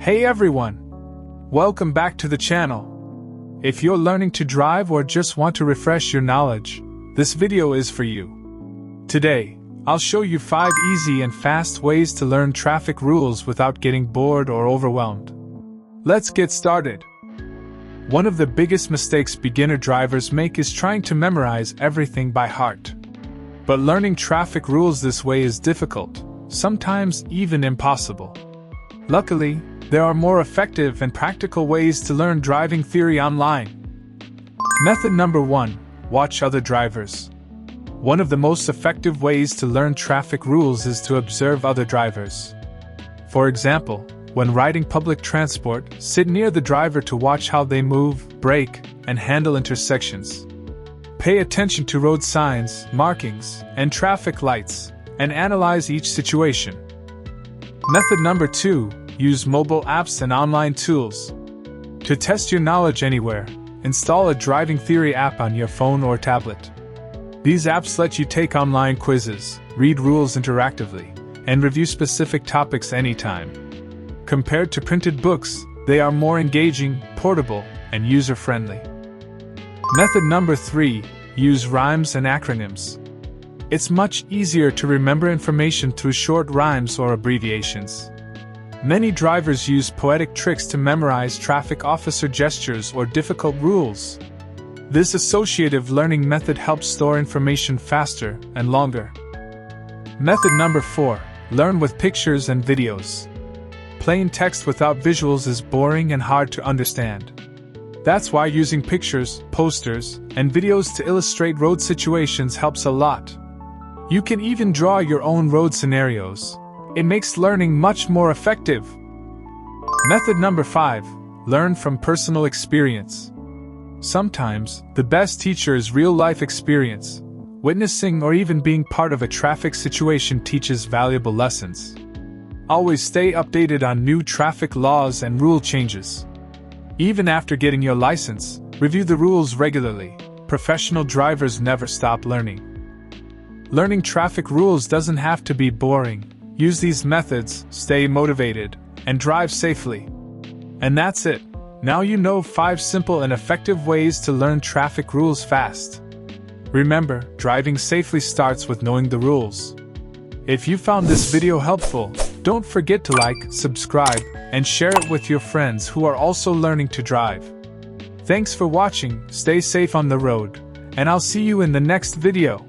Hey everyone! Welcome back to the channel. If you're learning to drive or just want to refresh your knowledge, this video is for you. Today, I'll show you 5 easy and fast ways to learn traffic rules without getting bored or overwhelmed. Let's get started. One of the biggest mistakes beginner drivers make is trying to memorize everything by heart. But learning traffic rules this way is difficult, sometimes even impossible. Luckily, there are more effective and practical ways to learn driving theory online. Method number 1. Watch other drivers. One of the most effective ways to learn traffic rules is to observe other drivers. For example, when riding public transport, sit near the driver to watch how they move, brake, and handle intersections. Pay attention to road signs, markings, and traffic lights, and analyze each situation. Method number 2. Use mobile apps and online tools. To test your knowledge anywhere, install a driving theory app on your phone or tablet. These apps let you take online quizzes, read rules interactively, and review specific topics anytime. Compared to printed books, they are more engaging, portable, and user-friendly. Method number 3. Use rhymes and acronyms. It's much easier to remember information through short rhymes or abbreviations. Many drivers use poetic tricks to memorize traffic officer gestures or difficult rules. This associative learning method helps store information faster and longer. Method number 4. Learn with pictures and videos. Plain text without visuals is boring and hard to understand. That's why using pictures, posters, and videos to illustrate road situations helps a lot. You can even draw your own road scenarios. It makes learning much more effective. Method number 5. Learn from personal experience. Sometimes, the best teacher is real-life experience. Witnessing or even being part of a traffic situation teaches valuable lessons. Always stay updated on new traffic laws and rule changes. Even after getting your license, review the rules regularly. Professional drivers never stop learning. Learning traffic rules doesn't have to be boring. Use these methods, stay motivated, and drive safely. And that's it. Now you know 5 simple and effective ways to learn traffic rules fast. Remember, driving safely starts with knowing the rules. If you found this video helpful, don't forget to like, subscribe, and share it with your friends who are also learning to drive. Thanks for watching, stay safe on the road, and I'll see you in the next video.